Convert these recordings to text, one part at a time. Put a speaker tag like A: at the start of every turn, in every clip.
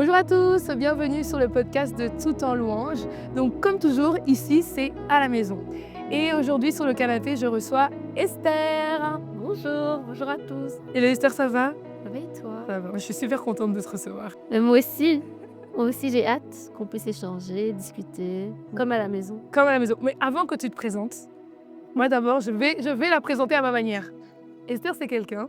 A: Bonjour à tous, bienvenue sur le podcast de Tout en louange. Donc comme toujours, ici c'est à la maison. Et aujourd'hui sur le canapé, je reçois Esther.
B: Bonjour, bonjour à tous.
A: Hello Esther, ça va?
B: Ça va et toi?
A: Ça va, je suis super contente de te recevoir.
B: Moi aussi j'ai hâte qu'on puisse échanger, discuter, comme à la maison.
A: Comme à la maison. Mais avant que tu te présentes, moi d'abord, je vais la présenter à ma manière. Esther, c'est quelqu'un.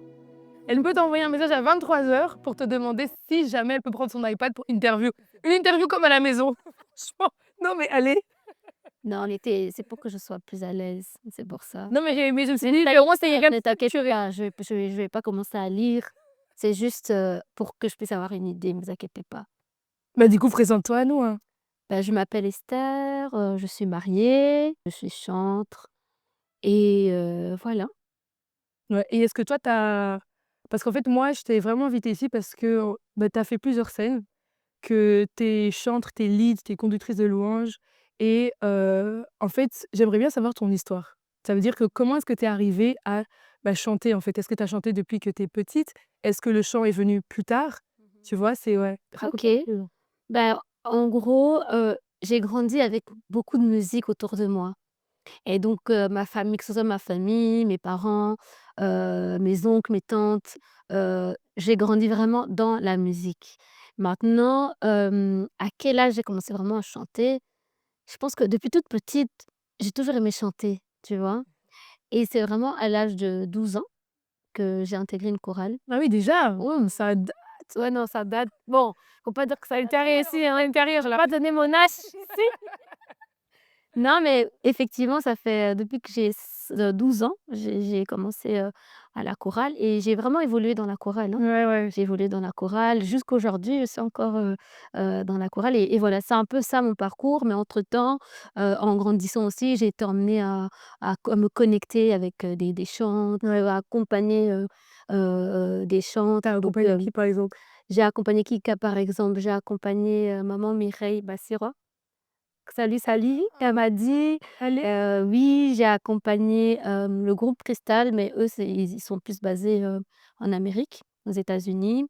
A: Elle peut t'envoyer un message à 23h pour te demander si jamais elle peut prendre son iPad pour interview. Une interview comme à la maison. Franchement, non mais allez.
B: Non, c'est pour que je sois plus à l'aise, c'est pour ça.
A: Non mais je me suis
B: Mais
A: dit,
B: ne
A: au moins c'est
B: ne t'inquiète pas, je vais pas commencer à lire. C'est juste, pour que je puisse avoir une idée, ne vous inquiétez pas.
A: Bah du coup, présente-toi à nous, hein.
B: Bah, je m'appelle Esther, je suis mariée, je suis chantre et voilà.
A: Ouais, et est-ce que toi, parce qu'en fait, moi, je t'ai vraiment invitée ici parce que, bah, tu as fait plusieurs scènes, que tu es chantre, tu es lead, tu es conductrice de louanges et en fait, j'aimerais bien savoir ton histoire. Ça veut dire que comment est-ce que tu es arrivée à, bah, chanter, en fait? Est-ce que tu as chanté depuis que tu es petite? Est-ce que le chant est venu plus tard? Tu vois? C'est ouais,
B: OK.
A: raconte-moi un peu.
B: Ben, en gros, j'ai grandi avec beaucoup de musique autour de moi. Et donc, ma famille, que ce soit ma famille, mes parents, mes oncles, mes tantes, j'ai grandi vraiment dans la musique. Maintenant, à quel âge j'ai commencé vraiment à chanter? Je pense que depuis toute petite, j'ai toujours aimé chanter, tu vois? Et c'est vraiment à l'âge de 12 ans que j'ai intégré une chorale.
A: Ah oui, déjà? Oh, ça date!
B: Ouais, non, ça date. Bon, faut pas dire que ça a ultérieur ici, à l'intérieur, je vais pas donner mon âge ici. Non, mais effectivement, ça fait, depuis que j'ai 12 ans, j'ai commencé, à la chorale et j'ai vraiment évolué dans la chorale, hein.
A: Ouais, ouais.
B: J'ai évolué dans la chorale jusqu'aujourd'hui, je suis encore, dans la chorale et voilà, c'est un peu ça mon parcours. Mais entre-temps, en grandissant aussi, j'ai été emmenée à me connecter avec, des chantres,
A: Ouais.
B: à accompagner, des
A: Tu
B: chantres. Donc,
A: accompagné qui, par exemple?
B: j'ai accompagné Kika, par exemple, j'ai accompagné, maman Mireille Bassira. Salut, salut, elle m'a dit,
A: Allez.
B: oui, j'ai accompagné, le groupe Cristal, mais eux, ils sont plus basés, en Amérique, aux États-Unis.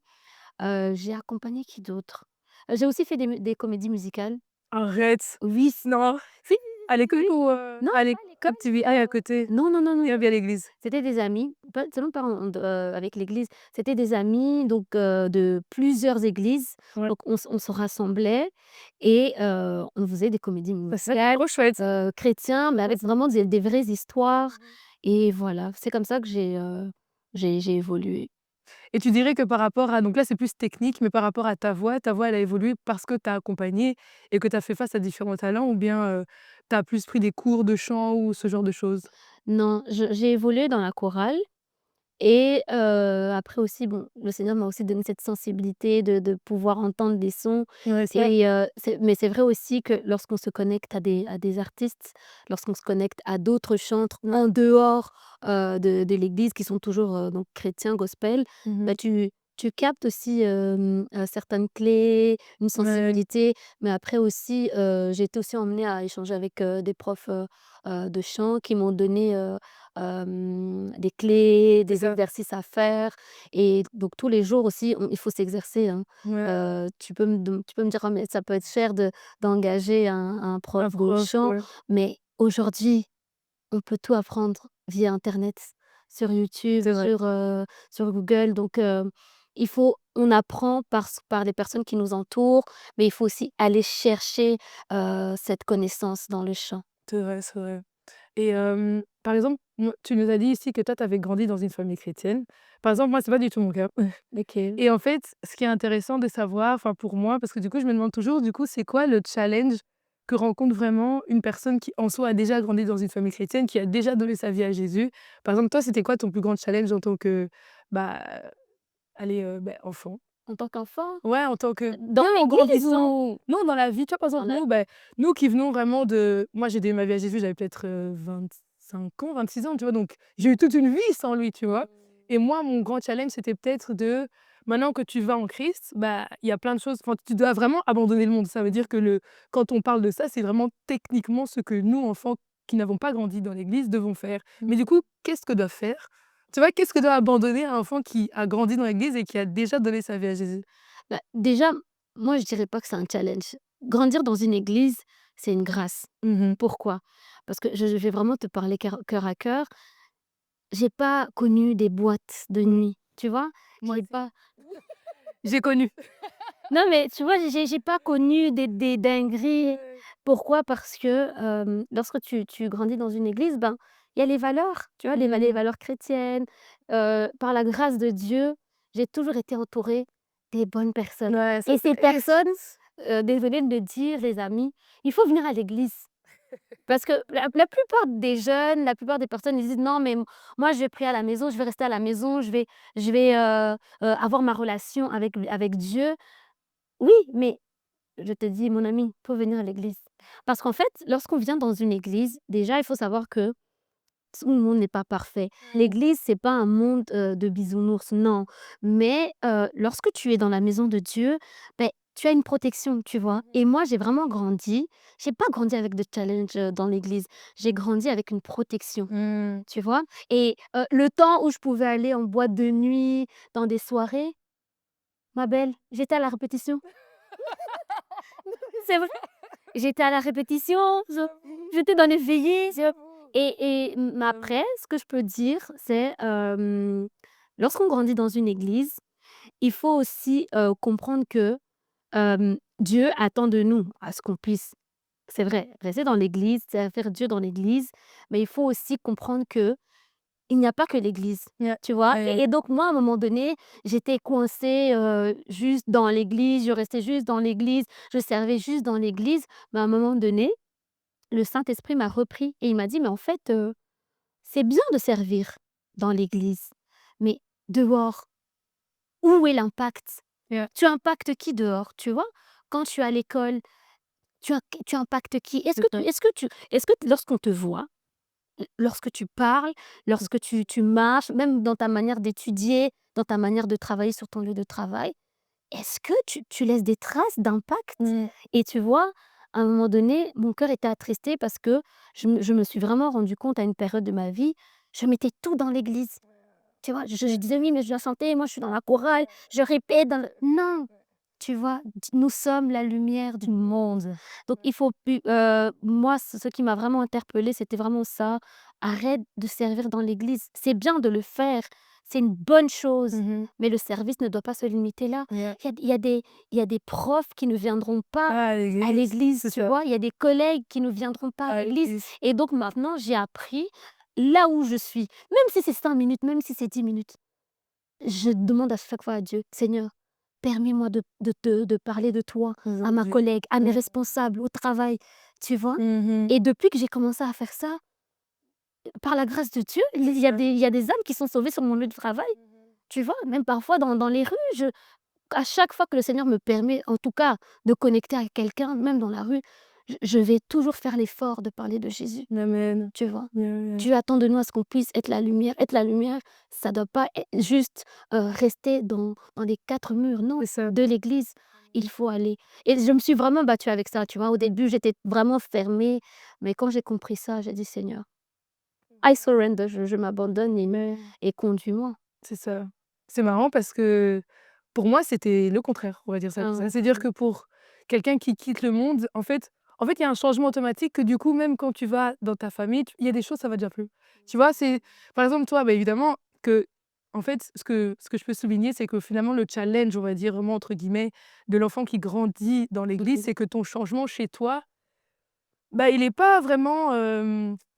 B: J'ai accompagné qui d'autre? J'ai aussi fait des comédies musicales.
A: Arrête!
B: Oui,
A: Non.
B: si,
A: À l'école
B: oui.
A: ou
B: Non,
A: à
B: pas à l'école.
A: l'école TVI à côté?
B: Non, non, non, non,
A: Bien à l'église?
B: c'était des amis, pas seulement pas avec l'église, c'était des amis donc de plusieurs églises.
A: Ouais.
B: Donc on se rassemblait et on faisait des comédies
A: Bah, c'est
B: musicales,
A: trop chouette.
B: chrétiens, mais avec vraiment des vraies histoires et voilà, c'est comme ça que j'ai évolué.
A: Et tu dirais que par rapport à donc là, c'est plus technique, mais par rapport à ta voix, elle a évolué parce que tu as accompagné et que tu as fait face à différents talents ou bien, tu as plus pris des cours de chant ou ce genre de choses?
B: Non, j'ai évolué dans la chorale. Et après aussi, bon, le Seigneur m'a aussi donné cette sensibilité de pouvoir entendre des sons
A: Ouais, c'est vrai.
B: et c'est vrai aussi que lorsqu'on se connecte à des artistes, lorsqu'on se connecte à d'autres chantres en dehors, de l'église qui sont toujours, donc chrétiens, gospel,
A: Mmh.
B: bah, tu captes aussi, certaines clés, une
A: Ouais,
B: sensibilité. Mais après aussi, j'ai été aussi emmenée à échanger avec, des profs, de chant qui m'ont donné, des clés,
A: c'est
B: des
A: ça.
B: exercices à faire et donc tous les jours aussi, il faut s'exercer, hein.
A: Ouais,
B: Tu peux me dire: «Ah mais ça peut être cher d'engager un prof
A: un
B: de
A: prof,
B: chant»,
A: ouais.
B: mais aujourd'hui, on peut tout apprendre via internet, sur YouTube,
A: C'est vrai.
B: sur Google. Donc on apprend par les personnes qui nous entourent, mais il faut aussi aller chercher, cette connaissance dans le chant.
A: C'est vrai, c'est vrai. Et par exemple, tu nous as dit ici que toi, tu avais grandi dans une famille chrétienne. Par exemple, moi, c'est pas du tout mon cas.
B: OK.
A: Et en fait, ce qui est intéressant de savoir, enfin pour moi, parce que du coup, je me demande toujours, du coup, c'est quoi le challenge que rencontre vraiment une personne qui, en soi, a déjà grandi dans une famille chrétienne, qui a déjà donné sa vie à Jésus? Par exemple, toi, c'était quoi ton plus grand challenge en tant que, bah, allez, bah, enfant?
B: En tant qu'enfant?
A: Ouais, en tant que
B: Dans
A: même en
B: l'église
A: grandissant.
B: ou
A: Non, dans la vie, tu vois, par
B: dans
A: exemple,
B: la
A: nous qui venons vraiment de moi, j'ai donné ma vie à Jésus, j'avais peut-être, 25 ans, 26 ans, tu vois? Donc j'ai eu toute une vie sans lui, tu vois? Et moi, mon grand challenge, c'était peut-être de maintenant que tu vas en Christ, bah, il y a plein de choses enfin, tu dois vraiment abandonner le monde. Ça veut dire que quand on parle de ça, c'est vraiment techniquement ce que nous, enfants qui n'avons pas grandi dans l'église, devons faire. Mais du coup, qu'est-ce que doit faire tu vois, qu'est-ce que doit abandonner un enfant qui a grandi dans l'église et qui a déjà donné sa vie à Jésus?
B: Bah, déjà, moi, je dirais pas que c'est un challenge. Grandir dans une église, c'est une grâce.
A: Mmh.
B: Pourquoi? Parce que je vais vraiment te parler cœur à cœur. J'ai pas connu des boîtes de
A: Mmh.
B: nuit, tu vois?
A: Moi
B: J'ai
A: aussi.
B: pas
A: J'ai connu.
B: non, mais tu vois, j'ai pas connu des dingueries. Pourquoi? Parce que, lorsque tu grandis dans une église, ben, il y a les valeurs, tu vois? Les
A: Mmh.
B: valeurs chrétiennes. Par la grâce de Dieu, j'ai toujours été entourée des bonnes personnes
A: Ouais, ça
B: et ces
A: c'est
B: personnes, désolée de le dire, les amis, il faut venir à l'église. Parce que la plupart des jeunes, la plupart des personnes, ils disent: «Non, mais moi, je vais prier à la maison, je vais rester à la maison, je vais avoir ma relation avec Dieu». Oui, mais je te dis, mon ami, faut venir à l'église. Parce qu'en fait, lorsqu'on vient dans une église, déjà, il faut savoir que tout le monde n'est pas parfait.
A: Mmh.
B: L'église, c'est pas un monde, de bisounours, non. Mais, lorsque tu es dans la maison de Dieu, beh, tu as une protection, tu vois? Et moi, j'ai pas grandi avec de challenge, dans l'église. J'ai grandi avec une protection,
A: Mmh.
B: tu vois? Et le temps où je pouvais aller en boîte de nuit, dans des soirées, ma belle, j'étais à la répétition. C'est vrai. J'étais à la répétition,
A: J'avoue,
B: j'étais dans les veillées,
A: j'avoue,
B: après,
A: j'avoue.
B: ce que je peux dire, c'est, lorsqu'on grandit dans une église, il faut aussi, comprendre que, Dieu attend de nous à ce qu'on puisse, c'est vrai, rester dans l'église, servir Dieu dans l'église, mais il faut aussi comprendre que il n'y a pas que l'église,
A: Yeah.
B: tu vois?
A: Ouais.
B: Et donc moi, à un moment donné, j'étais coincée, juste dans l'église, je restais juste dans l'église, je servais juste dans l'église, mais à un moment donné, le Saint-Esprit m'a repris et il m'a dit: «Mais en fait, c'est bien de servir dans l'église, mais dehors, où est l'impact?
A: Yeah.
B: Tu impactes qui dehors?» Tu vois? Quand tu es à l'école, tu impactes qui?
A: C'est ça.
B: Est-ce que lorsqu'on te voit, lorsque tu parles, lorsque tu marches, même dans ta manière d'étudier, dans ta manière de travailler sur ton lieu de travail, est-ce que tu laisses des traces d'impact?
A: Mmh.
B: Et tu vois, à un moment donné, mon cœur était attristé parce que je me suis vraiment rendu compte à une période de ma vie, je mettais tout dans l'église. Tu vois? Je disais: «Oui, mais je dois chanter, moi je suis dans la chorale, je répète dans le» non! Tu vois? Nous sommes la lumière du monde. Donc il faut plus, moi ce qui m'a vraiment interpellée, c'était vraiment ça. Arrête de servir dans l'église. C'est bien de le faire, c'est une bonne chose,
A: Mmh.
B: mais le service ne doit pas se limiter là.
A: Yeah.
B: Il y a des profs qui ne viendront pas
A: Ah, à
B: à
A: l'église,
B: l'église,
A: c'est
B: tu
A: ça,
B: vois? Il y a des collègues qui ne viendront pas à
A: à
B: l'église
A: l'église.
B: et donc maintenant j'ai appris, là où je suis, même si c'est 5 minutes, même si c'est 10 minutes, je demande à chaque fois à Dieu: «Seigneur, permets-moi de parler de toi à ma
A: Aujourd'hui.
B: collègue, à mes
A: Ouais.
B: responsables, au travail», tu vois?
A: Mmh.
B: Et depuis que j'ai commencé à faire ça, par la grâce de Dieu,
A: C'est ça.
B: il y a des âmes qui sont sauvées sur mon lieu de travail, tu vois? Même parfois dans les rues, à chaque fois que le Seigneur me permet, en tout cas, de connecter à quelqu'un, même dans la rue, je vais toujours faire l'effort de parler de Jésus,
A: Amen.
B: tu vois?
A: Yeah, yeah.
B: Dieu attend de nous à ce qu'on puisse être la lumière. Être la lumière, ça doit pas juste, rester dans les 4 murs, non,
A: C'est ça.
B: de l'église. Il faut aller et je me suis vraiment battue avec ça, tu vois? Au début, j'étais vraiment fermée, mais quand j'ai compris ça, j'ai dit: «Seigneur, I surrender, je m'abandonne
A: Mais
B: et conduis-moi».
A: c'est ça. C'est marrant parce que pour moi, c'était le contraire, on va dire ça
B: Ah
A: comme ça.
B: ouais.
A: C'est-à-dire que pour quelqu'un qui quitte le monde, en fait, il y a un changement automatique que du coup, même quand tu vas dans ta famille, il y a des choses, ça va déjà plus. Tu vois? C'est par exemple, toi, bah, évidemment que en fait, ce que je peux souligner, c'est que finalement le challenge, on va dire vraiment entre guillemets, de l'enfant qui grandit dans l'église,
B: Mmh.
A: c'est que ton changement chez toi, bah, il est pas vraiment,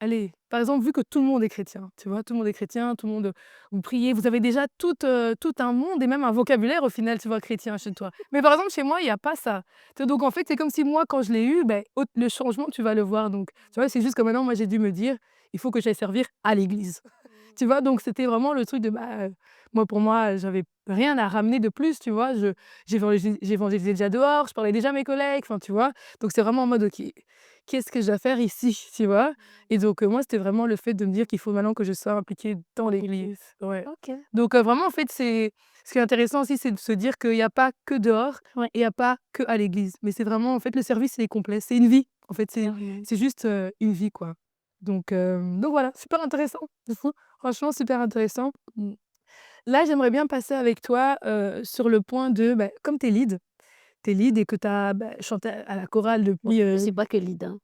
A: allez, par exemple, vu que tout le monde est chrétien, tu vois? Tout le monde est chrétien, tout le monde, vous priez, vous avez déjà tout un monde et même un vocabulaire au final, tu vois, chrétien chez toi. Mais par exemple, chez moi, il y a pas ça. Tu vois? Donc en fait, c'est comme si moi, quand je l'ai eu, beh, au le changement, tu vas le voir. Donc tu vois, c'est juste que maintenant, moi, j'ai dû me dire: «Il faut que j'aille servir à l'église». Tu vois? Donc c'était vraiment le truc de, bah, moi, pour moi, j'avais rien à ramener de plus, tu vois? J'évangélisais déjà dehors, je parlais déjà à mes collègues, enfin, tu vois? Donc c'est vraiment en mode: «OK, qu'est-ce que je dois faire ici?» Tu vois? Et donc moi, c'était vraiment le fait de me dire qu'il faut maintenant que je sois impliquée dans
B: Dans l'église.
A: l'église. Ouais.
B: OK.
A: Donc vraiment, en fait, c'est ce qui est intéressant aussi, c'est de se dire qu'il y a pas que dehors
B: Ouais.
A: et il y a pas que à l'église. Mais c'est vraiment en fait, le service, il est complet. C'est une vie. En fait,
B: Clairement.
A: c'est juste, une vie, quoi. Donc voilà, super intéressant. Franchement, super intéressant. Là, j'aimerais bien passer avec toi, sur le point de, bah, comme tu es lead, tu es lead et que tu as, chanté à la chorale
B: Bon,
A: depuis,
B: je suis pas que lead, hein.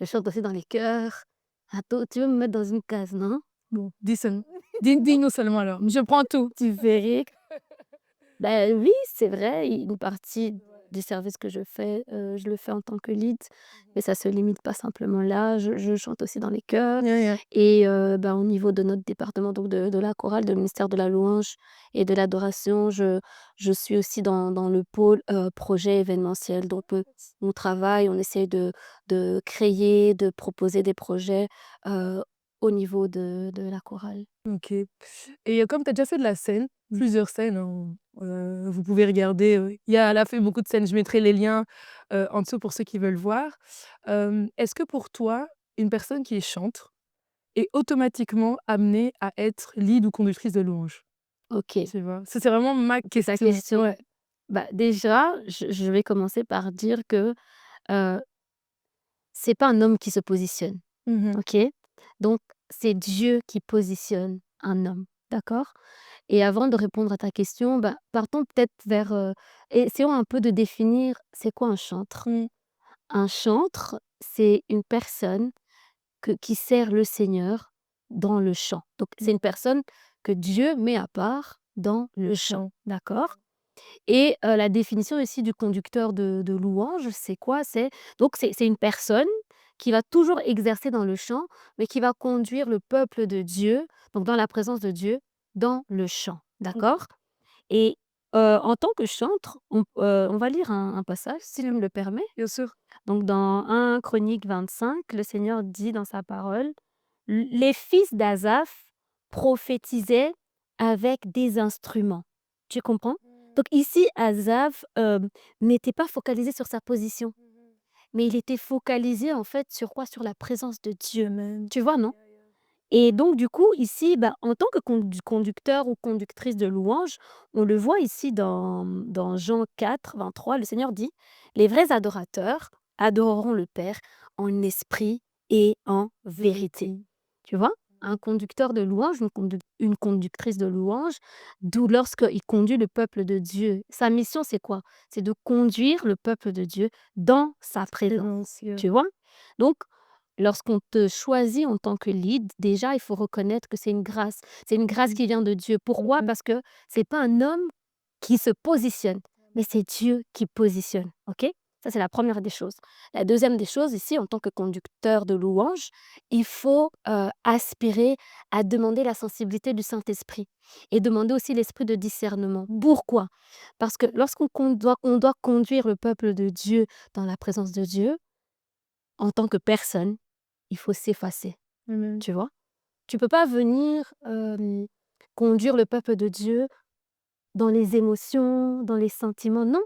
B: Je chante aussi dans les chœurs. Attends, tu veux me mettre dans une case, non?
A: bon, dis-nous seulement alors, je prends tout.
B: Tu verrais. Ben oui, c'est vrai, une partie du service que je le fais en tant que lead, mais ça se limite pas simplement là. Je chante aussi dans les chœurs
A: Yeah, yeah.
B: et ben, au niveau de notre département, donc de la chorale, de ministère de la louange et de l'adoration, je suis aussi dans le pôle, projet événementiel. Donc on travaille, on essaye de créer, de proposer des projets, heu, au niveau de la chorale.
A: OK. Et comme tu as déjà fait de la scène, plusieurs scènes, hein, vous pouvez regarder, elle a fait beaucoup de scènes, je mettrai les liens, en dessous pour ceux qui veulent voir. Est-ce que pour toi, une personne qui chante est automatiquement amenée à être lead ou conductrice de louange?
B: OK,
A: Tu vois? Ça, c'est vraiment ma
B: c'est ta
A: question.
B: question.
A: Ouais.
B: Bah, déjà, je vais commencer par dire que, heu, c'est pas un homme qui se positionne,
A: Mmh.
B: OK? Donc c'est Dieu qui positionne un homme, d'accord? Et avant de répondre à ta question, bah, partons peut-être vers, essayons un peu de définir c'est quoi un chantre?
A: Mmh.
B: Un chantre, c'est une personne qui sert le Seigneur dans le chant. Donc c'est une personne que Dieu met à part dans le
A: Le
B: chant,
A: chant.
B: d'accord? Et la définition ici du conducteur de louange, c'est quoi? C'est une personne qui va toujours exercer dans le chant, mais qui va conduire le peuple de Dieu, donc dans la présence de Dieu, dans le chant,
A: Mmh.
B: d'accord? Et en tant que chantre, on va lire un passage, s'il me le permet.
A: Bien sûr.
B: Donc dans 1 Chroniques 25, le Seigneur dit dans sa parole: «Les fils d'Asaph prophétisaient avec des instruments». Tu comprends? Donc ici, Asaph, n'était pas focalisé sur sa position, mais il était focalisé en fait sur quoi? Sur la présence de Dieu.
A: Amen.
B: Tu vois, non? Et donc du coup, ici, bah, en tant que conducteur ou conductrice de louange, on le voit ici dans Jean 4, 23, le Seigneur dit: «Les vrais adorateurs adoreront le Père en esprit et en vérité».
A: Vérité.
B: Tu vois? Un conducteur de louange, une conductrice de louange, d'où lorsqu'il conduit le peuple de Dieu, sa mission, c'est quoi? C'est de conduire le peuple de Dieu dans sa présence.
A: Silencieux.
B: Tu vois? Donc lorsqu'on te choisit en tant que lead, déjà, il faut reconnaître que c'est une grâce. C'est une grâce
A: Mmh.
B: qui vient de Dieu. Pourquoi?
A: Mmh.
B: Parce que c'est pas un homme qui se positionne, mais c'est Dieu qui positionne. OK? Ça, c'est la première des choses. La deuxième des choses, ici, en tant que conducteur de louange, il faut aspirer à demander la sensibilité du Saint-Esprit et demander aussi l'esprit de discernement. Pourquoi? Parce que on doit conduire le peuple de Dieu dans la présence de Dieu, en tant que personne, il faut s'effacer,
A: Amen.
B: tu vois? Tu peux pas venir, conduire le peuple de Dieu dans les émotions, dans les sentiments, non.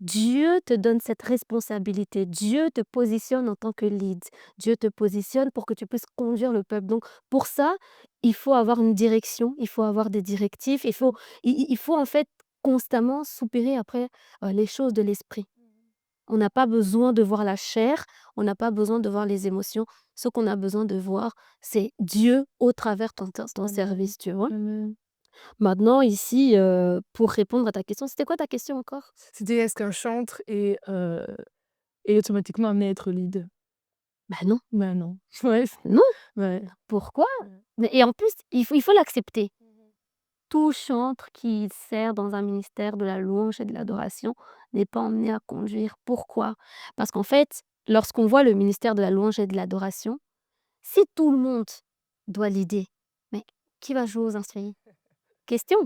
B: Dieu te donne cette responsabilité. Dieu te positionne en tant que lead. Dieu te positionne pour que tu puisses conduire le peuple. Donc pour ça, il faut avoir une direction, il faut avoir des directives, il faut en fait constamment soupirer après, les choses de l'esprit. On n'a pas besoin de voir la chair, on n'a pas besoin de voir les émotions. Ce qu'on a besoin de voir, c'est Dieu au travers ton
A: Amen.
B: service, tu vois?
A: Amen.
B: Maintenant ici, pour répondre à ta question, c'était quoi ta question encore?
A: C'était est-ce qu'un chantre est automatiquement amené à être lead?
B: Bah non,
A: Bah non. Ouais,
B: non,
A: ouais.
B: pourquoi?
A: Ouais.
B: Mais et en plus, il faut l'accepter. Tout chantre qui sert dans un ministère de la louange et de l'adoration n'est pas emmené à conduire. Pourquoi? Parce qu'en fait, lorsqu'on voit le ministère de la louange et de l'adoration, si tout le monde doit l'aider, mais qui va jouer aux instruments? Question,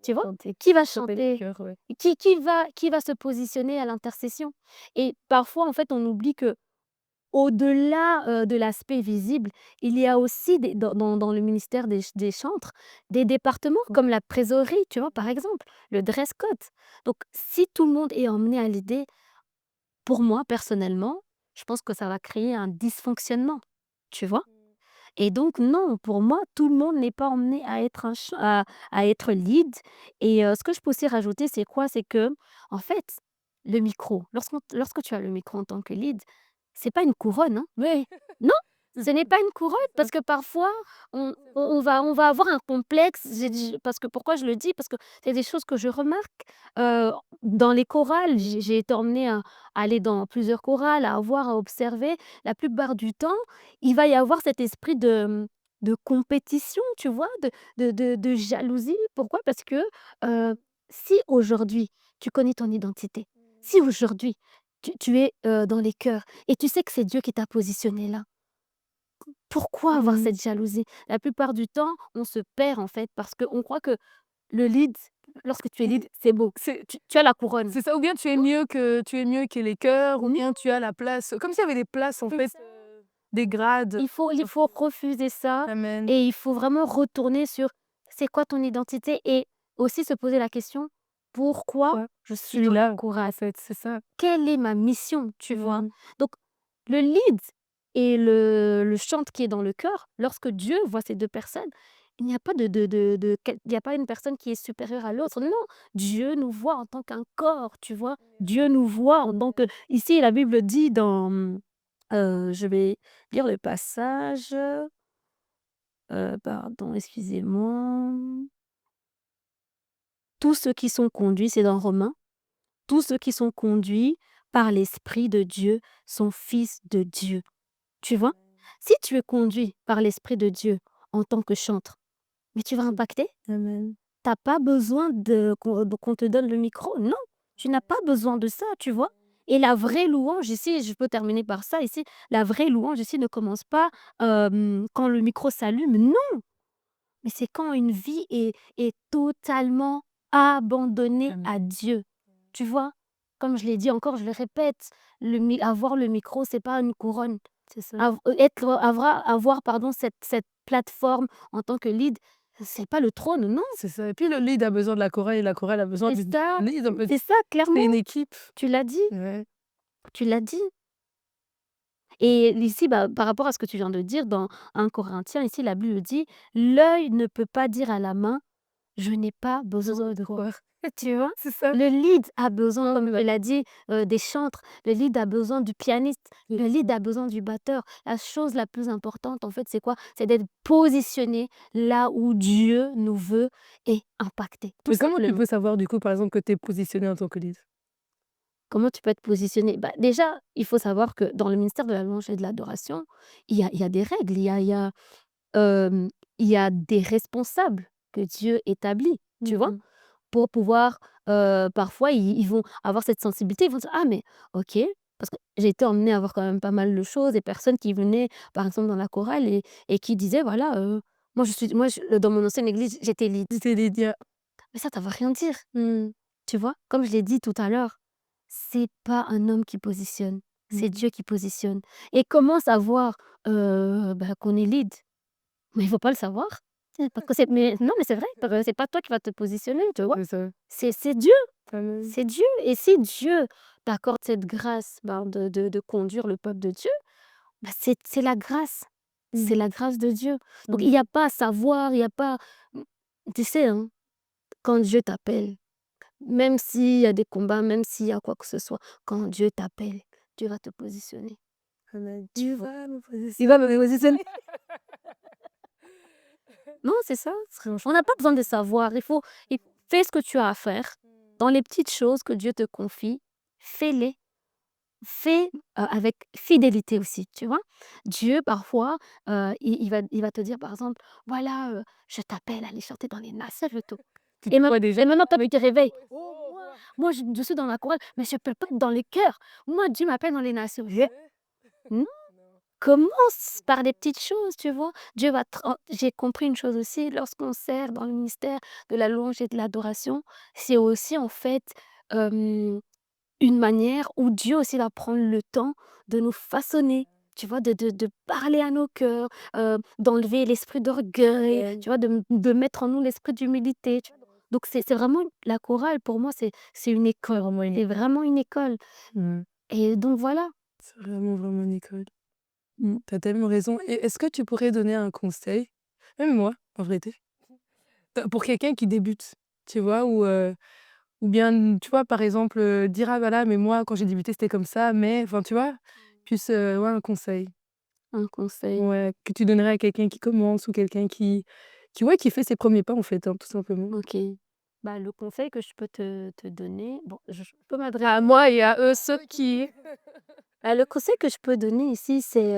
B: tu vois?
A: Chanter.
B: Qui va
A: Chanter les
B: chanter?
A: chœurs, ouais.
B: Qui va se positionner à l'intercession? Et parfois, en fait, on oublie que au delà de l'aspect visible, il y a aussi dans le ministère des chantres, des départements
A: Ouais.
B: comme la trésorerie, tu vois? Par exemple, le dress code. Donc si tout le monde est emmené à l'aider, pour moi, personnellement, je pense que ça va créer un dysfonctionnement, tu vois? Et donc non, pour moi, tout le monde n'est pas emmené à être à être lead et ce que je peux aussi rajouter, c'est quoi? C'est que en fait, le micro, lorsque tu as le micro en tant que lead, c'est pas une couronne, hein.
A: Oui,
B: Non, Ce n'est pas une couronne parce que parfois on va avoir un complexe. Parce que pourquoi je le dis? Parce que c'est des choses que je remarque, heu, dans les chorales. J'ai été emmenée à aller dans plusieurs chorales, à voir, à observer. La plupart du temps, il va y avoir cet esprit de compétition, tu vois? De jalousie. Pourquoi? Parce que, heu, si aujourd'hui tu connais ton identité, si aujourd'hui tu es, dans les chœurs et tu sais que c'est Dieu qui t'a positionné là, pourquoi avoir
A: Mmh.
B: cette jalousie? La plupart du temps, on se perd en fait parce qu'on croit que le lead, lorsque tu es lead, c'est beau.
A: C'est
B: Tu as la couronne.
A: c'est ça, ou bien tu es mieux que les chœurs, ou
B: Non,
A: bien tu as la place, comme s'il y avait des places en
B: c'est
A: fait,
B: ça.
A: des grades.
B: Il faut refuser ça
A: Amen.
B: et il faut vraiment retourner sur c'est quoi ton identité et aussi se poser la question: «Pourquoi
A: Ouais,
B: je
A: je
B: suis
A: suis
B: dans la
A: là, en
B: chorale?
A: fait, c'est ça.
B: Quelle est ma mission?» Tu vois?
A: Mmh.
B: Donc le lead et le chantre qui est dans le chœur, lorsque Dieu voit ces 2 personnes, il n'y a pas de quel il n'y a pas une personne qui est supérieure à l'autre. Non, Dieu nous voit en tant qu'un corps, tu vois? Dieu nous voit en tant que ici la Bible dit dans, je vais lire le passage, pardon, excusez-moi. Tous ceux qui sont conduits, c'est dans Romains, tous ceux qui sont conduits par l'Esprit de Dieu sont fils de Dieu. Tu vois? Si tu es conduit par l'Esprit de Dieu en tant que chantre, mais tu vas impacter.
A: Amen.
B: Tu as pas besoin qu'on te donne le micro. Non, tu n'as pas besoin de ça, tu vois? Et la vraie louange ici, je peux terminer par ça ici, la vraie louange ici ne commence pas, quand le micro s'allume, non! Mais c'est quand une vie est totalement abandonnée
A: Amen.
B: à Dieu. Tu vois? Comme je l'ai dit encore, je le répète, avoir le micro, c'est pas une couronne.
A: C'est ça.
B: Avoir pardon, cette plateforme en tant que lead, c'est pas le trône, non,
A: C'est ça, et puis le lead a besoin de la chorale et la chorale a besoin
B: c'est
A: du
B: ça,
A: lead, en fait.
B: c'est ça,
A: C'est
B: clairement.
A: une équipe.
B: Tu l'as dit,
A: Ouais.
B: tu l'as dit. Et ici, par rapport à ce que tu viens de dire dans 1 Corinthiens, ici la Bible dit: «L'œil ne peut pas dire à la main: "Je n'ai pas besoin de toi"».
A: Croire.
B: Tu vois?
A: C'est ça.
B: Le lead a besoin, comme il a dit, des chantres, le lead a besoin du pianiste, le lead a besoin du batteur. La chose la plus importante, en fait, c'est quoi? C'est d'être positionné là où Dieu nous veut et impacter, tout
A: Mais comment tu
B: simplement.
A: peux savoir du coup, par exemple, que tu es positionné en tant que lead?
B: Comment tu peux être positionné? Bah, déjà, il faut savoir que dans le ministère de la louange et de l'adoration, il y a des règles, hem, il y a des responsables que Dieu établit, tu vois?
A: Mmh.
B: Pour pouvoir, parfois ils vont avoir cette sensibilité, ils vont dire: «Ah mais OK», parce que j'ai été emmenée à voir quand même pas mal de choses, des personnes qui venaient, par exemple, dans la chorale et qui disaient: «Voilà, moi je dans mon ancienne église, j'étais lead».
A: C'était Lydia.
B: Mais ça veut rien dire,
A: Mmh.
B: tu vois? Comme je l'ai dit tout à l'heure, c'est pas un homme qui positionne, c'est
A: Mmh.
B: Dieu qui positionne et comment savoir, qu'on est lead? Mais il faut pas le savoir. Parce que mais non, mais c'est vrai, parce que c'est pas toi qui vas te positionner, tu vois?
A: C'est ça.
B: C'est Dieu,
A: Amen.
B: c'est Dieu et si Dieu t'accorde cette grâce, de conduire le peuple de Dieu, c'est la grâce. C'est
A: Mmh.
B: la grâce de Dieu. Donc
A: Mmh.
B: il y a pas à savoir, il y a pas mmh, tu sais, hein, quand Dieu t'appelle, même s'il y a des combats, même s'il y a quoi que ce soit, quand Dieu t'appelle, Dieu va te positionner.
A: Amen.
B: Tu
A: Tu
B: vois?
A: vas me
B: Il
A: positionner.
B: va me positionner. Non, c'est ça. On
A: Franchement.
B: n'a pas besoin de savoir. Il fais ce que tu as à faire. Dans les petites choses que Dieu te confie, fais-les. Fais, avec fidélité aussi, tu vois? Dieu parfois, il va te dire par exemple: «Voilà, je t'appelle à aller chanter dans les nations et tout»
A: Tu te vois déjà?
B: et maintenant toi tu te réveilles: «Oh
A: Oh
B: moi,
A: moi!
B: moi je suis dans la chorale, mais je peux pas être dans les chœurs. Moi Dieu m'appelle dans les nations». Non,
A: Non.
B: commence par des petites choses, tu vois? Dieu va te j'ai compris une chose aussi, lorsqu'on sert dans le ministère de la louange et de l'adoration, c'est aussi en fait, une manière où Dieu aussi va prendre le temps de nous façonner, tu vois? De parler à nos cœurs, d'enlever l'esprit d'orgueil, tu vois? De mettre en nous l'esprit d'humilité, tu vois? Donc c'est vraiment la chorale pour moi, c'est une
A: C'est
B: école.
A: vraiment une
B: C'est
A: école.
B: vraiment une école
A: Mmh.
B: et donc voilà.
A: C'est vraiment, vraiment une école.
B: Mmh.
A: Tu as tellement raison, et est-ce que tu pourrais donner un conseil, même moi, en vérité, pour quelqu'un qui débute, tu vois? Ou bien, tu vois, par exemple, dire: «Ah voilà, mais moi, quand j'ai débuté, c'était comme ça, mais» enfin, tu vois? Plus, ouais, un conseil.
B: Un conseil.
A: Ouais, que tu donnerais à quelqu'un qui commence ou quelqu'un qui fait ses premiers pas, en fait, hein, tout simplement?
B: OK. Bah, le conseil que je peux te donner, bon, je peux m'adresser à moi et à eux, ceux qui le conseil que je peux donner ici, c'est,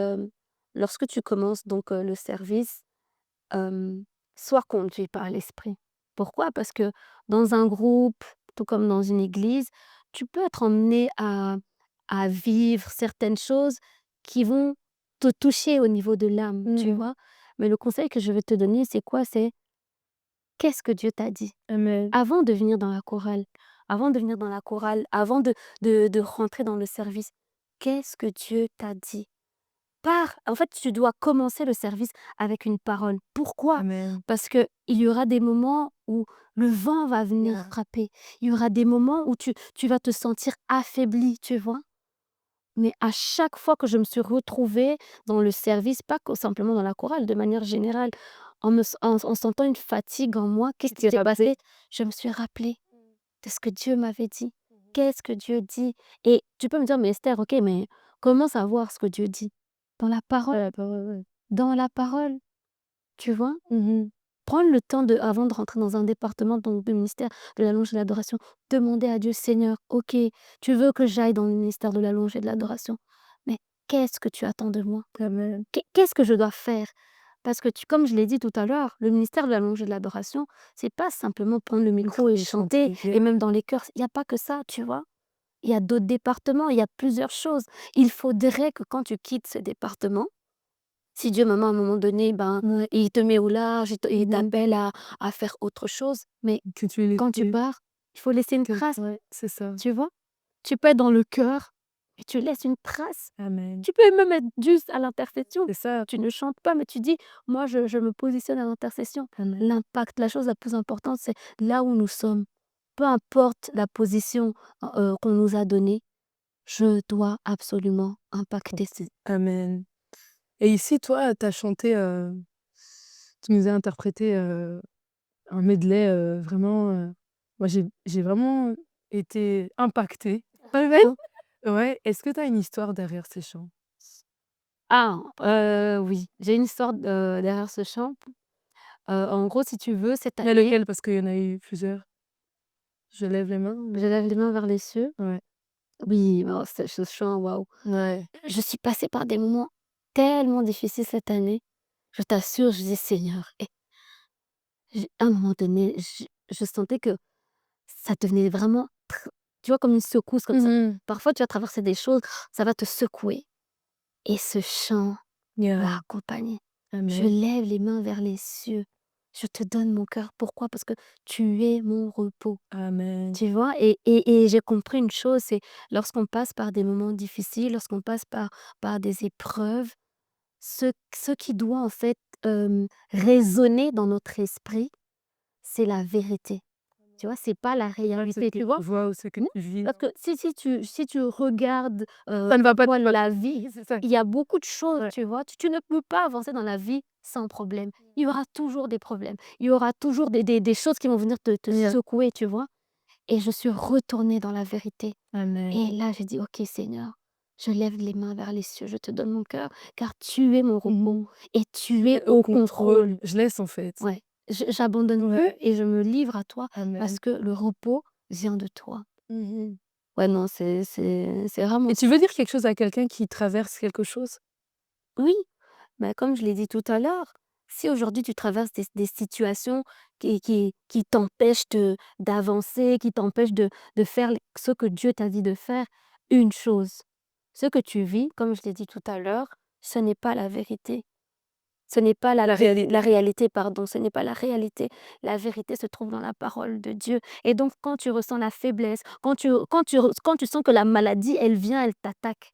B: lorsque tu commences donc, le service, hem, sois conduit par l'esprit. Pourquoi? Parce que dans un groupe, tout comme dans une église, tu peux être emmené à vivre certaines choses qui vont te toucher au niveau de l'âme, tu
A: Mmh.
B: vois? Mais le conseil que je vais te donner, c'est quoi? C'est: qu'est-ce que Dieu t'a dit?
A: Amen.
B: Avant de venir dans la chorale, avant de rentrer dans le service, qu'est-ce que Dieu t'a dit? En fait, tu dois commencer le service avec une parole. Pourquoi?
A: Amen.
B: Parce qu'il y aura des moments où le vent va venir
A: Yeah.
B: frapper. Il y aura des moments où tu vas te sentir affaibli, tu vois? Mais à chaque fois que je me suis retrouvée dans le service, pas que simplement dans la chorale, de manière générale, en sentant une fatigue en moi, qu'est-ce
A: Tu
B: qui
A: t'es
B: s'est
A: rappelé?
B: passé? Je me suis rappelée de ce que Dieu m'avait dit. Qu'est-ce que Dieu dit? Et tu peux me dire: «Mais Esther, OK, mais comment savoir ce que Dieu dit?» Dans la parole,
A: Ouais, la parole, ouais.
B: dans la parole, tu vois?
A: Mmh.
B: Prendre le temps avant de rentrer dans un département, donc de ministère de la louange et de l'adoration, demander à Dieu: «Seigneur, OK, tu veux que j'aille dans le ministère de la louange et de l'adoration, mais qu'est-ce que tu attends de moi?
A: Amen.
B: Qu'est-ce que je dois faire?» Parce que comme je l'ai dit tout à l'heure, le ministère de la louange et de l'adoration, c'est pas simplement prendre le micro et
A: Et
B: chanter,
A: chanter,
B: et
A: yeah.
B: même dans les chœurs, il y a pas que ça, tu vois? Il y a d'autres départements, il y a plusieurs choses. Il faudrait que quand tu quittes ce département, si Dieu, maman, à un moment donné, ben,
A: Ouais.
B: il te met au large, il
A: Mmh.
B: t'appelle à faire autre chose, mais
A: Que tu aies
B: quand tu
A: laissé
B: pars, il faut laisser une trace,
A: ouais, c'est ça.
B: tu vois? Tu peux être dans le cœur et tu laisses une trace.
A: Amen.
B: Tu peux même être juste à l'intercession.
A: C'est ça.
B: Tu ne chantes pas, mais tu dis: «Moi, je me positionne à l'intercession».
A: Amen.
B: L'impact, la chose la plus importante, c'est là où nous sommes. Peu importe la position, qu'on nous a donnée, je dois absolument impacter.
A: Amen. Et ici, toi, tu as chanté, tu nous as interprété, un medley, vraiment, moi j'ai vraiment été impactée.
B: Ouais, ouais.
A: Ouais, est-ce que tu as une histoire derrière ces chants?
B: Ah, oui, j'ai une histoire, derrière ce chant. En gros, si tu veux, cette
A: Mais
B: année,
A: lequel? Parce qu'il y en a eu plusieurs. Je lève les mains,
B: je lève les mains vers les cieux.
A: ouais.
B: Oui, oh, ce chant, waouh!
A: Ouais.
B: Je suis passée par des moments tellement difficiles cette année. Je t'assure, je dis: «Seigneur», et à un moment donné, je sentais que ça devenait vraiment tu vois, comme une secousse comme ça.
A: Mmh.
B: Parfois, tu vas traverser des choses, ça va te secouer, et ce chant
A: Yeah.
B: m'a accompagnée. Je
A: Amen.
B: lève les mains vers les cieux. Je te donne mon cœur. Pourquoi? Parce que tu es mon repos.
A: Amen.
B: Tu vois? Et j'ai compris une chose, c'est lorsqu'on passe par des moments difficiles, lorsqu'on passe par des épreuves, ce qui doit en fait, résonner dans notre esprit, c'est la vérité. Tu vois? C'est pas la
A: Pas ce
B: réalité,
A: que
B: tu
A: tu
B: vois?
A: vois ou ce que
B: Mmh,
A: tu vis.
B: parce que si tu regardes,
A: Ça ne va pas te
B: toi, la
A: passer.
B: vie,
A: C'est ça.
B: il y a beaucoup de choses,
A: Ouais.
B: tu vois? Tu ne peux pas avancer dans la vie sans problème. Il y aura toujours des problèmes. Il y aura toujours des choses qui vont venir te
A: Yeah.
B: secouer, tu vois? Et je suis retournée dans la vérité.
A: Amen.
B: Et là, j'ai dit: «OK Seigneur, je lève les mains vers les cieux, je te donne mon cœur, car tu es mon repos
A: Mmh.
B: et tu es
A: Au
B: au contrôle».
A: contrôle. Je laisse, en fait.
B: Ouais, j'abandonne tout
A: Ouais.
B: et je me livre à toi
A: Amen.
B: parce que le repos vient de toi.
A: Mmh.
B: Ouais, non, c'est vraiment
A: Et tu veux dire quelque chose à quelqu'un qui traverse quelque chose?
B: oui, bah, comme je l'ai dit tout à l'heure, si aujourd'hui tu traverses des situations qui t'empêchent d'avancer, qui t'empêchent de faire ce que Dieu t'a dit de faire, une chose, ce que tu vis, comme je l'ai dit tout à l'heure, ce n'est pas la vérité. Ce n'est pas
A: La
B: la
A: réalité.
B: réalité, pardon, ce n'est pas la réalité. La vérité se trouve dans la parole de Dieu, et donc quand tu ressens la faiblesse, quand tu sens que la maladie, elle vient, elle t'attaque,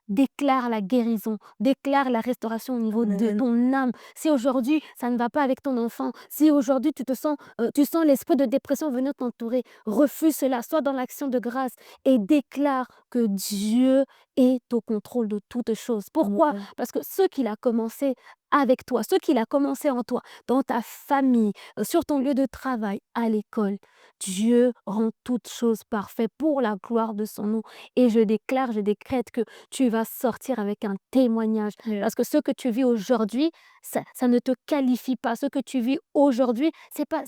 B: déclare la guérison, déclare la restauration au niveau de
A: Amen.
B: ton âme. Si aujourd'hui, ça ne va pas avec ton enfant, si aujourd'hui tu sens l'esprit de dépression venir t'entourer, refuse cela, sois dans l'action de grâce et déclare que Dieu est au contrôle de toutes choses. Pourquoi? Parce que ce qu'il a commencé avec toi, ce qu'il a commencé en toi, dans ta famille, sur ton lieu de travail, à l'école, Dieu rend toutes choses parfaites pour la gloire de son nom. Et je déclare, je décrète que tu vas sortir avec un témoignage.
A: Yeah.
B: Parce que ce que tu vis aujourd'hui, ça ne te qualifie pas. Ce que tu vis aujourd'hui, c'est pas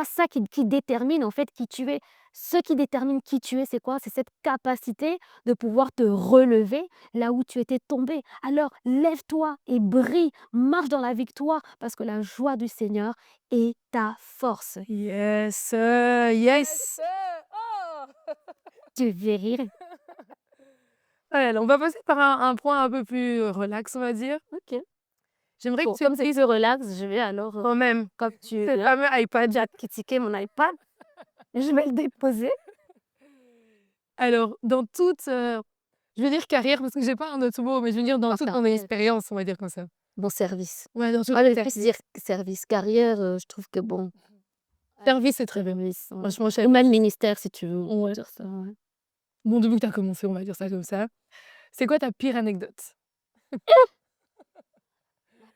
B: ça qui détermine en fait qui tu es. Ce qui détermine qui tu es, c'est quoi? C'est cette capacité de pouvoir te relever là où tu étais tombé. Alors, lève-toi et brille, marche dans la victoire parce que la joie du Seigneur est ta force.
A: Yes, yes. Oh!
B: Tu vais rire.
A: Alors, on va passer par un point un peu plus relax, on va dire.
B: Ok.
A: J'aimerais que
B: Bon,
A: tu
B: comme c'est
A: dises
B: plus relax, je vais alors,
A: quand même
B: comme tu
A: ce fameux iPad.
B: as critiqué mon iPad, je vais le déposer.
A: Alors, dans toute, je vais dire carrière parce que j'ai pas un autre mot, mais je veux dire dans toute
B: Enfin,
A: ton expérience, on va dire comme ça.
B: bon service.
A: Ouais, dans toute
B: Moi, je vais
A: ta
B: plus
A: vie.
B: dire service. Carrière, je trouve que bon,
A: Service, c'est très bien.
B: service, ouais.
A: Franchement,
B: Ou même ministère si tu veux
A: ouais.
B: dire ça, ouais.
A: Bon, depuis que tu as commencé, on va dire ça comme ça. C'est quoi ta pire anecdote?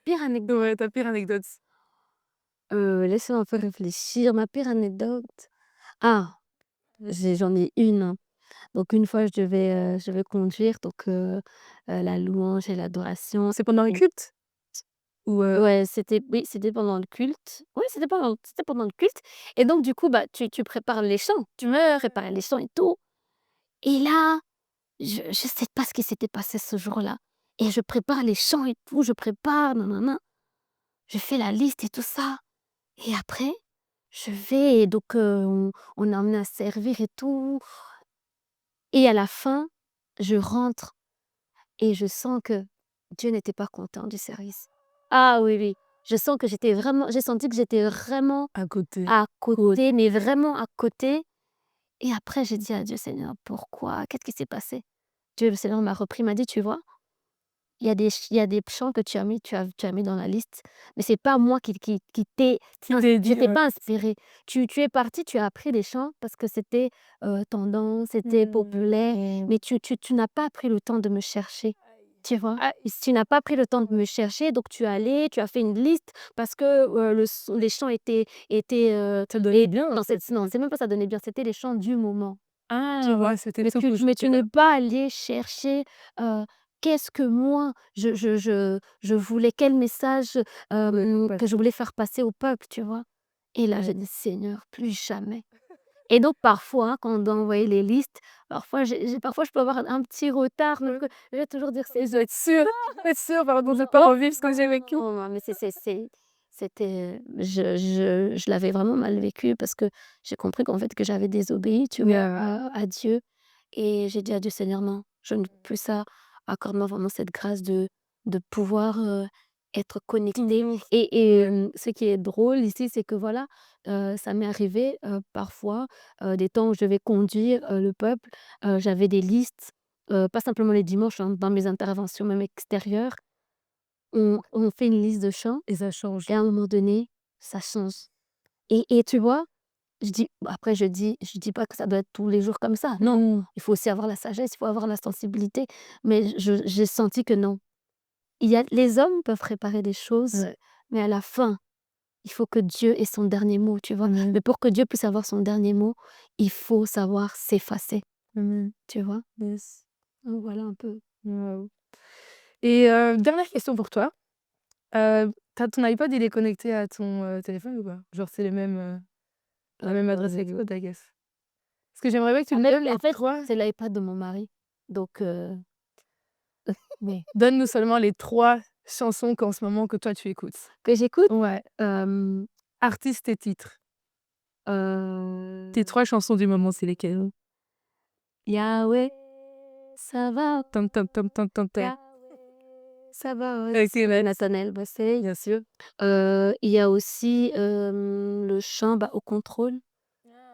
B: Pire anecdote,
A: Ouais, ta pire anecdote.
B: laisse-moi un peu réfléchir. Ma pire anecdote? Ah, j'en ai une, hein. Donc une fois, je devais conduire, donc la louange et l'adoration.
A: C'est pendant un culte? Ou
B: Ouais, oui, c'était pendant le culte. Oui, c'était pendant le culte et donc du coup, bah, tu prépares les chants. Tu me prépares les chants et tout et là, je sais pas ce qui s'était passé ce jour-là et je prépare les chants et tout, je prépare nin je fais la liste et tout ça et après, je vais et donc on a amené à servir et tout et à la fin, je rentre et je sens que Dieu n'était pas content du service. Ah oui, oui, j'ai senti que j'étais vraiment
A: à côté?
B: à côté, mais vraiment à côté et après j'ai dit à Dieu: «Seigneur, pourquoi? Qu'est-ce qui s'est passé?» Dieu, le Seigneur m'a repris, m'a dit: «Tu vois, il y a des chants que tu as mis dans la liste, mais c'est pas moi qui t'ai
A: Qui t'ai
B: je
A: dit,
B: t'ai pas inspiré. Tu es parti, tu as appris des chants parce que c'était, tendance, c'était populaire, mais tu n'as pas pris le temps de me chercher». Tu vois?
A: ah,
B: Et si tu n'as pas pris le temps de me chercher, donc tu es allé, tu as fait une liste parce que, les chants étaient,
A: ça donnait
B: et
A: bien, en
B: non,
A: fait.
B: non, c'est même pas ça donnait bien, c'était les chants du moment. Tu
A: Ah
B: vois?
A: ouais, c'était tout couche.
B: Mais tu n'es pas allé chercher, heu, qu'est-ce que moi je voulais, quel message,
A: Ouais,
B: que je voulais faire passer au peuple, tu vois? Et là, j'ai
A: ouais.
B: dit: «Seigneur, plus jamais». Et donc parfois, hein, quand on doit envoyer les listes, parfois je peux avoir un petit retard, donc je vais toujours dire:
A: Mais
B: «C'est
A: je dois être sûre, pardon, de
B: non,
A: pas revivre ce que j'ai vécu.
B: non, mais c'était je l'avais vraiment mal vécu parce que j'ai compris qu'en fait, que j'avais désobéi, tu vois,
A: Yeah.
B: à Dieu et j'ai dit à Dieu: «Seigneur, non, je ne veux plus ça. Accorde-moi vraiment cette grâce de pouvoir, être connectée» et ce qui est drôle ici, c'est que voilà, ça m'est arrivé, parfois, des temps où je devais conduire, le peuple, j'avais des listes, pas simplement les dimanches, hein, dans mes interventions même extérieures. On fait une liste de chants
A: Et ça change.
B: et à un moment donné, ça change et tu vois? Je dis pas que ça doit être tous les jours comme ça, non.
A: Mmh.
B: Il faut aussi avoir la sagesse, il faut avoir la sensibilité, mais j'ai senti que non. Il y a les hommes peuvent préparer des choses,
A: Ouais.
B: mais à la fin, il faut que Dieu ait son dernier mot, tu vois?
A: Mmh.
B: Mais pour que Dieu puisse avoir son dernier mot, il faut savoir s'effacer,
A: Mmh.
B: tu vois?
A: Yes.
B: Donc voilà un peu.
A: Waouh. Et dernière question pour toi. Ton iPod, il est connecté à ton, téléphone ou pas? Genre c'est les mêmes, la même adresse iCloud, I guess? Parce que j'aimerais bien que tu me donnes les
B: En fait,
A: 3.
B: c'est l'iPad de mon mari, donc
A: Mais donne-nous seulement les 3 chansons qu'en ce moment que toi tu écoutes.
B: que j'écoute,
A: Ouais,
B: hem,
A: artiste et titre. Tes
B: heu,
A: 3 chansons du moment, c'est lesquelles?
B: Yahweh, ça va,
A: Tom tom tom tom tom tom.
B: Yahweh, ça va
A: OK,
B: aussi,
A: nice.
B: Nathanaël Bassey.
A: Bien sûr.
B: Il y a aussi, le chant, bah, Au contrôle.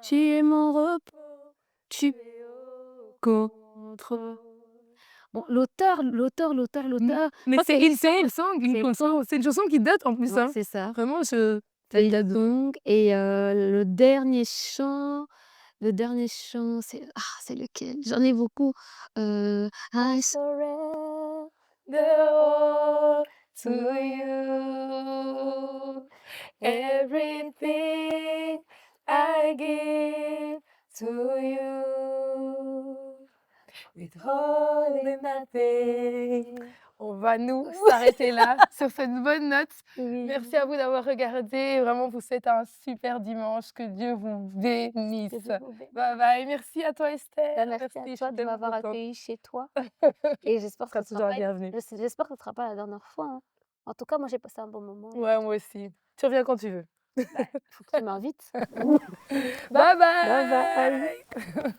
B: Tu es mon repos, tu es au contrôle. Bon,
A: Mmh.
B: l'auteur, je
A: Mais
B: crois que
A: c'est une chanson qui date en plus,
B: ouais,
A: hein.
B: c'est ça.
A: Vraiment, je ça
B: Et
A: date de
B: donc le dernier chant, Le dernier chant, c'est lequel? J'en ai beaucoup. I surrender all to you. Everything I give to you. Withholding nothing.
A: On va nous s'arrêter là sur cette bonne note.
B: Oui.
A: Merci à vous d'avoir regardé. Vraiment, vous souhaite un super dimanche. Que Dieu vous bénisse.
B: Que Dieu vous bénisse.
A: Bye bye. Merci à toi, Esther.
B: Merci à
A: je
B: toi
A: suis
B: de
A: tellement
B: m'avoir
A: contente.
B: accueillie chez toi et j'espère
A: Tu
B: que
A: seras
B: ce sera
A: toujours la
B: pas
A: bienvenue.
B: j'espère que ce sera pas la dernière fois, hein. En tout cas, moi, j'ai passé un bon moment avec
A: Ouais,
B: toi.
A: moi aussi. Tu reviens quand tu veux.
B: Faut que tu m'invites.
A: Bye
B: Bye bye.
A: bye.